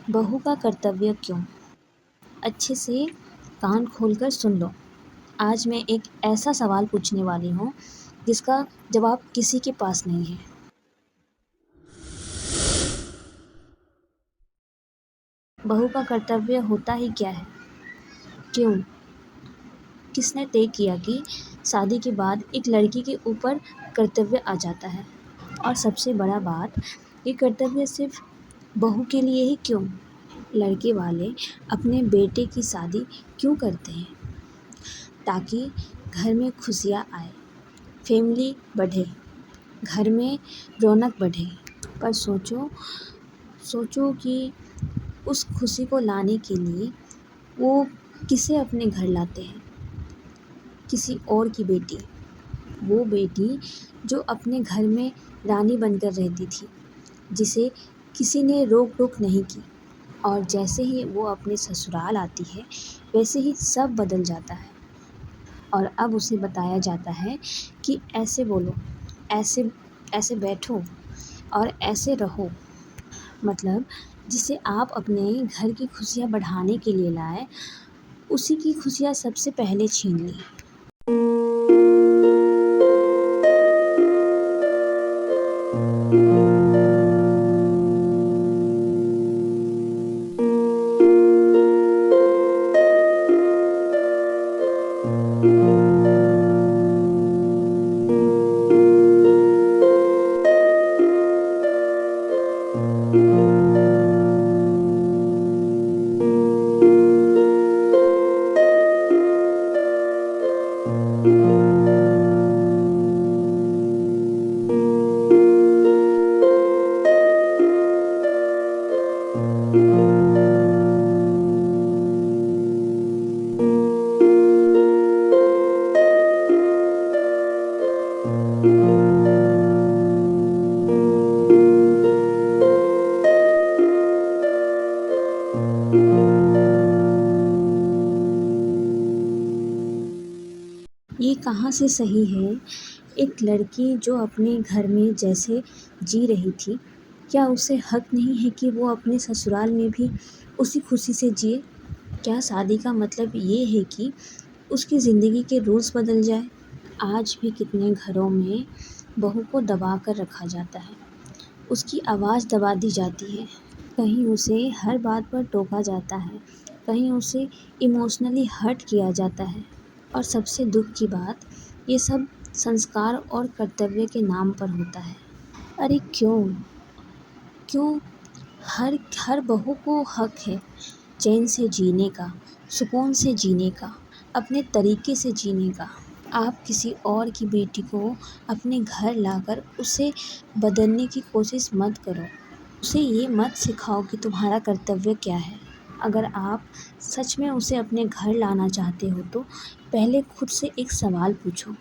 बहू का कर्तव्य क्यों? अच्छे से कान खोलकर सुन लो। आज मैं एक ऐसा सवाल पूछने वाली हूँ जिसका जवाब किसी के पास नहीं है। बहू का कर्तव्य होता ही क्या है? क्यों? किसने तय किया कि शादी के बाद एक लड़की के ऊपर कर्तव्य आ जाता है? और सबसे बड़ा बात, ये कर्तव्य सिर्फ बहू के लिए ही क्यों? लड़के वाले अपने बेटे की शादी क्यों करते हैं? ताकि घर में खुशियाँ आए, फैमिली बढ़े, घर में रौनक बढ़े। पर सोचो कि उस खुशी को लाने के लिए वो किसे अपने घर लाते हैं? किसी और की बेटी। वो बेटी जो अपने घर में रानी बनकर रहती थी, जिसे किसी ने रोक टोक नहीं की। और जैसे ही वो अपने ससुराल आती है, वैसे ही सब बदल जाता है। और अब उसे बताया जाता है कि ऐसे बोलो, ऐसे ऐसे बैठो और ऐसे रहो। मतलब जिसे आप अपने घर की खुशियाँ बढ़ाने के लिए लाए, उसी की खुशियाँ सबसे पहले छीन ली। ये कहाँ से सही है? एक लड़की जो अपने घर में जैसे जी रही थी, क्या उसे हक नहीं है कि वो अपने ससुराल में भी उसी खुशी से जिए? क्या शादी का मतलब ये है कि उसकी ज़िंदगी के रूल्स बदल जाए? आज भी कितने घरों में बहू को दबा कर रखा जाता है, उसकी आवाज़ दबा दी जाती है। कहीं उसे हर बात पर टोका जाता है, कहीं उसे इमोशनली हर्ट किया जाता है। और सबसे दुख की बात, ये सब संस्कार और कर्तव्य के नाम पर होता है। अरे क्यों? क्यों? हर हर बहू को हक है चैन से जीने का, सुकून से जीने का, अपने तरीके से जीने का। आप किसी और की बेटी को अपने घर लाकर उसे बदलने की कोशिश मत करो। उसे ये मत सिखाओ कि तुम्हारा कर्तव्य क्या है। अगर आप सच में उसे अपने घर लाना चाहते हो तो पहले खुद से एक सवाल पूछो,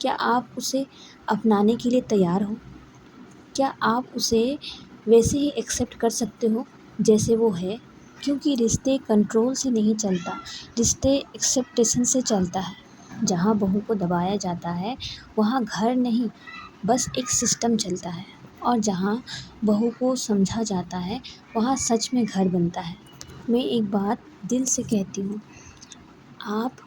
क्या आप उसे अपनाने के लिए तैयार हो? क्या आप उसे वैसे ही एक्सेप्ट कर सकते हो जैसे वो है? क्योंकि रिश्ते कंट्रोल से नहीं चलता, रिश्ते एक्सेप्टेशन से चलता है। जहाँ बहू को दबाया जाता है, वहाँ घर नहीं, बस एक सिस्टम चलता है। और जहाँ बहू को समझा जाता है, वहाँ सच में घर बनता है। मैं एक बात दिल से कहती हूँ, आप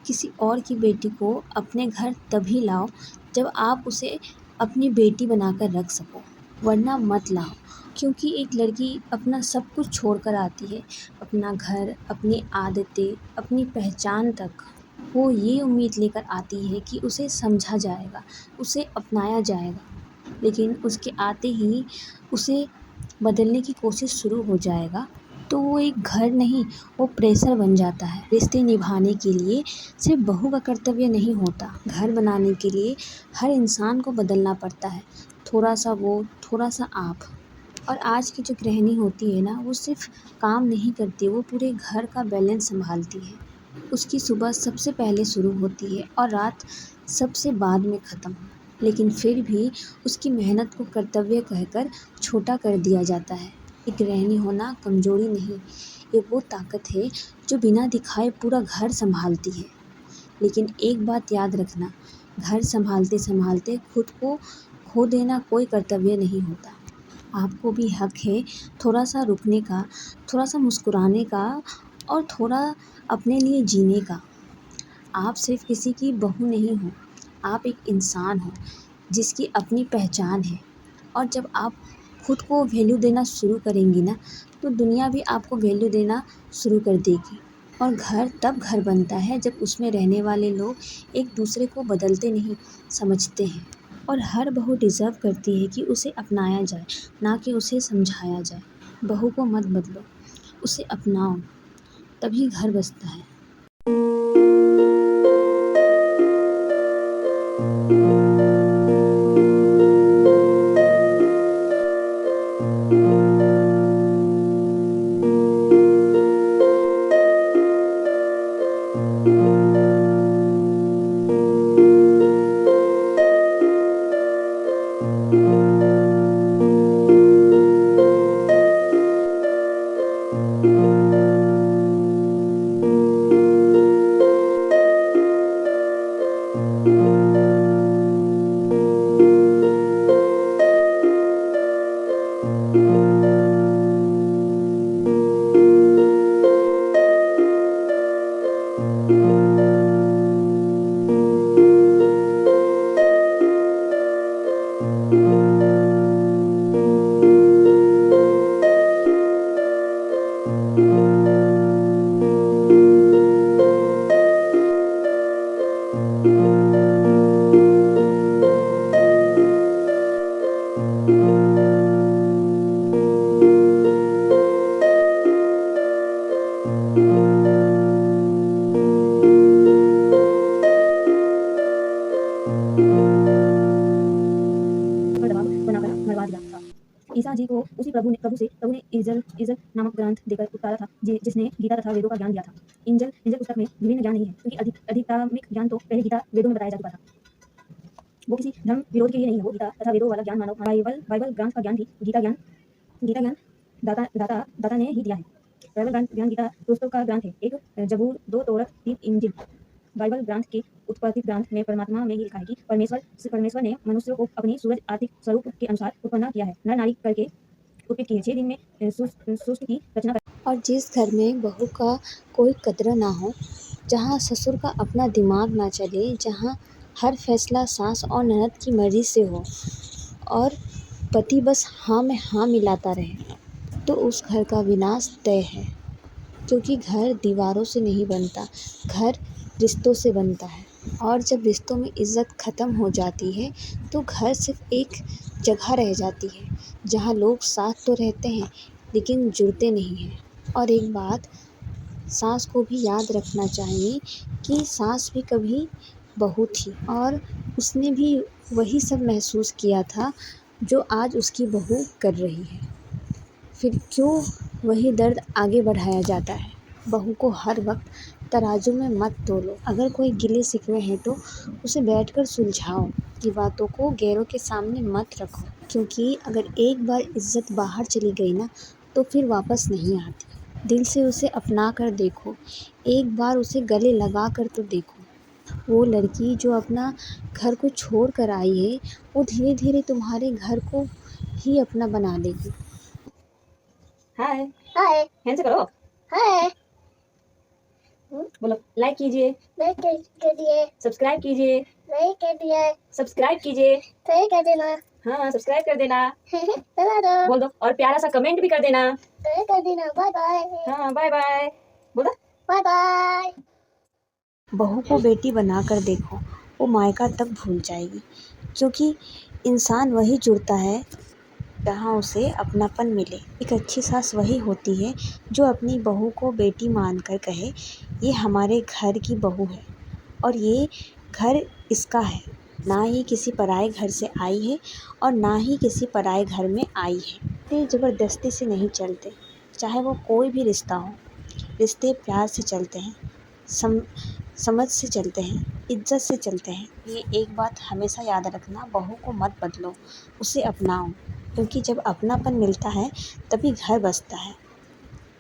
किसी और की बेटी को अपने घर तभी लाओ जब आप उसे अपनी बेटी बनाकर रख सको, वरना मत लाओ। क्योंकि एक लड़की अपना सब कुछ छोड़ कर आती है, अपना घर, अपनी आदतें, अपनी पहचान तक। वो ये उम्मीद लेकर आती है कि उसे समझा जाएगा, उसे अपनाया जाएगा। लेकिन उसके आते ही उसे बदलने की कोशिश शुरू हो जाएगा, तो वो एक घर नहीं, वो प्रेशर बन जाता है। रिश्ते निभाने के लिए सिर्फ बहू का कर्तव्य नहीं होता, घर बनाने के लिए हर इंसान को बदलना पड़ता है। थोड़ा सा वो, थोड़ा सा आप। और आज की जो गृहिणी होती है ना, वो सिर्फ काम नहीं करती, वो पूरे घर का बैलेंस संभालती है। उसकी सुबह सबसे पहले शुरू होती है और रात सबसे बाद में ख़त्म। लेकिन फिर भी उसकी मेहनत को कर्तव्य कहकर छोटा कर दिया जाता है। एक गृहिणी होना कमज़ोरी नहीं, ये वो ताकत है जो बिना दिखाए पूरा घर संभालती है। लेकिन एक बात याद रखना, घर संभालते संभालते खुद को खो देना कोई कर्तव्य नहीं होता। आपको भी हक है थोड़ा सा रुकने का, थोड़ा सा मुस्कुराने का और थोड़ा अपने लिए जीने का। आप सिर्फ किसी की बहू नहीं हो, आप एक इंसान हो जिसकी अपनी पहचान है। और जब आप खुद को वैल्यू देना शुरू करेंगी ना, तो दुनिया भी आपको वैल्यू देना शुरू कर देगी। और घर तब घर बनता है जब उसमें रहने वाले लोग एक दूसरे को बदलते नहीं, समझते हैं। और हर बहू डिज़र्व करती है कि उसे अपनाया जाए, ना कि उसे समझाया जाए। बहू को मत बदलो, उसे अपनाओ, तभी घर बसता है। बनाकर मरवा दिया था। ईसा जी को उसी प्रभु ने इंजल नामक ग्रंथ देकर उतारा था, जिसने गीता तथा वेदों का ज्ञान दिया था। इंजल पुस्तक में विभिन्न ज्ञान नहीं है, क्योंकि अधिकात्मिक ज्ञान तो पहले गीता वेदों में बताया जा चुका था। वो किसी धर्म विरोध के लिए नहीं है, वो गीता तथा वेदों वाला ज्ञान मानव बाइबल ग्रंथ का ज्ञान भी गीता ज्ञान दाता ने ही दिया है। बाइबल ज्ञान गीता दोस्तों का ग्रंथ है, एक जबूर, 2 तौरत, 3 इंजिल। बाइबल ग्रंथ के उत्पत्ति ग्रंथ में परमात्मा में ही लिखा है कि परमेश्वर ने मनुष्यों को अपनी सूरज आर्थिक स्वरूप के अनुसार उत्पन्न किया है, नर नारी करके उत्पन्न किए, 6 दिन में सृष्टि की रचना कर। और जिस घर में बहू का कोई कदर ना हो, जहाँ ससुर का अपना दिमाग ना चले, जहाँ हर फैसला सास और ननद की मर्जी से हो और पति बस हाँ में हाँ मिलाता रहे, तो उस घर का विनाश तय है। क्योंकि घर दीवारों से नहीं बनता, घर रिश्तों से बनता है। और जब रिश्तों में इज़्ज़त ख़त्म हो जाती है, तो घर सिर्फ एक जगह रह जाती है जहाँ लोग साथ तो रहते हैं लेकिन जुड़ते नहीं हैं। और एक बात सास को भी याद रखना चाहिए कि सास भी कभी बहू थी और उसने भी वही सब महसूस किया था जो आज उसकी बहू कर रही है। फिर क्यों वही दर्द आगे बढ़ाया जाता है। बहू को हर वक्त तराजू में मत तोलो। अगर कोई गिले शिकवे हैं तो उसे बैठकर सुलझाओ, की बातों को गैरों के सामने मत रखो। क्योंकि अगर एक बार इज़्ज़त बाहर चली गई ना, तो फिर वापस नहीं आती। दिल से उसे अपना कर देखो, एक बार उसे गले लगा कर तो देखो। वो लड़की जो अपना घर को छोड़ कर आई है, वो धीरे धीरे तुम्हारे घर को ही अपना बना लेगी। हाय हाय हैंड से करो। हाय बोलो लाइक कीजिए, लाइक कर दिए सब्सक्राइब कीजिए, लाइक कर दिया सब्सक्राइब कीजिए। सही कर देना हाँ सब्सक्राइब कर देना, बता दो बोल दो। और प्यारा सा कमेंट भी कर देना। सही कर देना बाय बाय हाँ बाय बाय, बोल दो। Bye bye. बहू को बेटी बना कर देखो, वो मायका तक भूल जाएगी। क्योंकि इंसान वही जुड़ता है जहाँ उसे अपनापन मिले। एक अच्छी सास वही होती है जो अपनी बहू को बेटी मानकर कहे, ये हमारे घर की बहू है और ये घर इसका है, ना ही किसी पराए घर से आई है और ना ही किसी पराए घर में आई है। ये ज़बरदस्ती से नहीं चलते, चाहे वो कोई भी रिश्ता हो। रिश्ते प्यार से चलते हैं, समझ से चलते हैं, इज्जत से चलते हैं। ये एक बात हमेशा याद रखना, बहू को मत बदलो, उसे अपनाओ। क्योंकि जब अपनापन मिलता है तभी घर बसता है।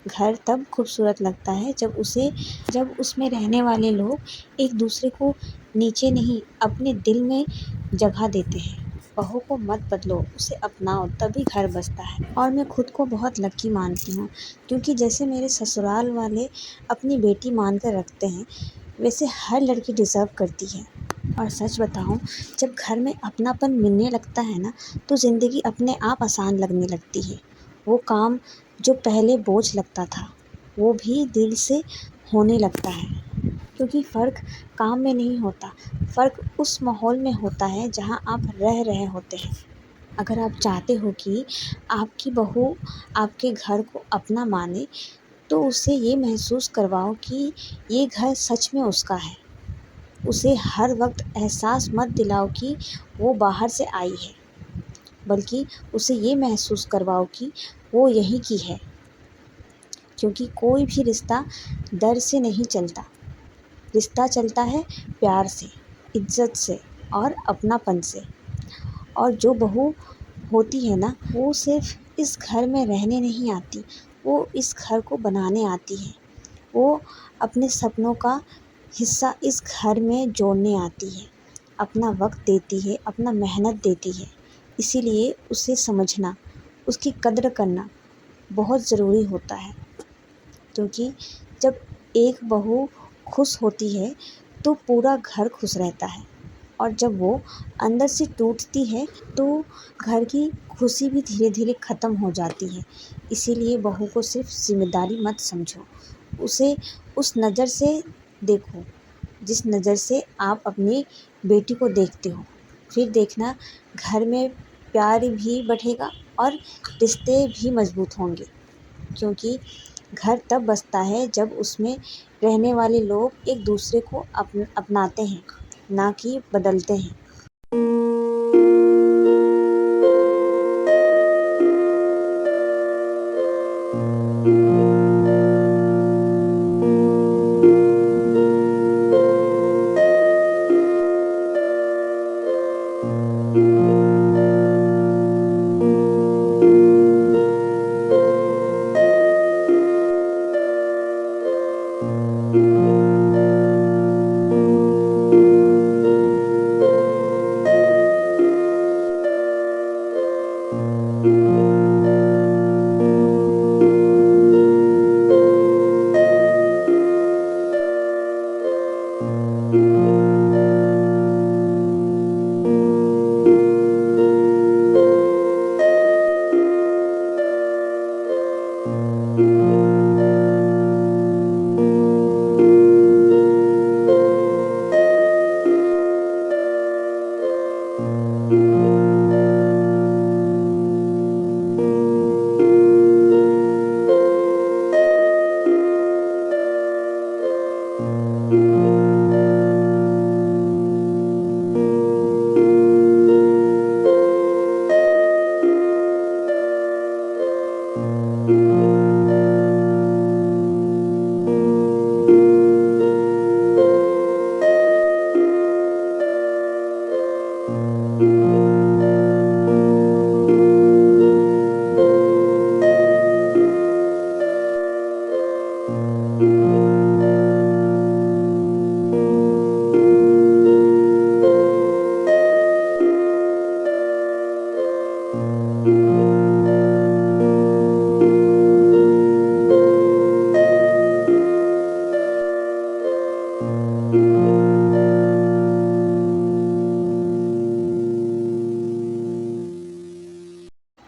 घर तब खूबसूरत लगता है जब उसमें रहने वाले लोग एक दूसरे को नीचे नहीं, अपने दिल में जगह देते हैं बहू को मत बदलो, उसे अपनाओ, तभी घर बसता है। और मैं खुद को बहुत लकी मानती हूँ, क्योंकि जैसे मेरे ससुराल वाले अपनी बेटी मान कर रखते हैं, वैसे हर लड़की डिज़र्व करती है। और सच बताऊँ, जब घर में अपनापन मिलने लगता है ना, तो ज़िंदगी अपने आप आसान लगने लगती है। वो काम जो पहले बोझ लगता था, वो भी दिल से होने लगता है। क्योंकि फ़र्क काम में नहीं होता, फ़र्क उस माहौल में होता है जहाँ आप रह रहे होते हैं। अगर आप चाहते हो कि आपकी बहू आपके घर को अपना माने, तो उसे ये महसूस करवाओ कि ये घर सच में उसका है। उसे हर वक्त एहसास मत दिलाओ कि वो बाहर से आई है, बल्कि उसे ये महसूस करवाओ कि वो यहीं की है। क्योंकि कोई भी रिश्ता डर से नहीं चलता, रिश्ता चलता है प्यार से, इज्जत से और अपनापन से। और जो बहू होती है ना, वो सिर्फ इस घर में रहने नहीं आती, वो इस घर को बनाने आती है। वो अपने सपनों का हिस्सा इस घर में जोड़ने आती है, अपना वक्त देती है, अपना मेहनत देती है। इसीलिए उसे समझना, उसकी कद्र करना बहुत ज़रूरी होता है। क्योंकि जब एक बहू खुश होती है, तो पूरा घर खुश रहता है। और जब वो अंदर से टूटती है, तो घर की खुशी भी धीरे धीरे ख़त्म हो जाती है। इसीलिए बहू को सिर्फ ज़िम्मेदारी मत समझो, उसे उस नज़र से देखो जिस नज़र से आप अपनी बेटी को देखते हो। फिर देखना, घर में प्यार भी बढ़ेगा और रिश्ते भी मज़बूत होंगे। क्योंकि घर तब बसता है जब उसमें रहने वाले लोग एक दूसरे को अपनाते हैं, ना कि बदलते हैं।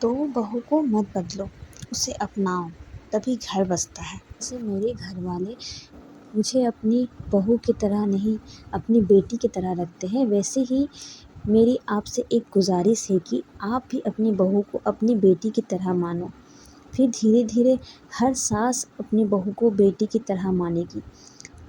तो बहू को मत बदलो, उसे अपनाओ, तभी घर बसता है। जैसे मेरे घर वाले मुझे अपनी बहू की तरह नहीं, अपनी बेटी की तरह रखते हैं, वैसे ही मेरी आपसे एक गुज़ारिश है कि आप भी अपनी बहू को अपनी बेटी की तरह मानो। फिर धीरे धीरे हर सास अपनी बहू को बेटी की तरह मानेगी,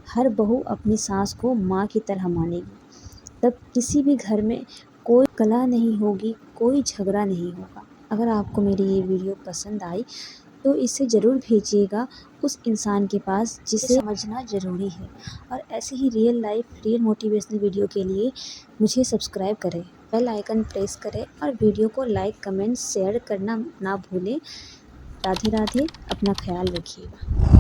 हर बहू अपनी सास को माँ की तरह मानेगी। तब किसी भी घर में कोई कलह नहीं होगी, कोई झगड़ा नहीं होगा। अगर आपको मेरी ये वीडियो पसंद आई, तो इसे ज़रूर भेजिएगा उस इंसान के पास जिसे समझना ज़रूरी है। और ऐसे ही real life, real motivational video के लिए मुझे सब्सक्राइब करें, बेल आइकन प्रेस करें और वीडियो को लाइक, कमेंट, शेयर करना ना भूलें। राधे राधे, अपना ख्याल रखिएगा।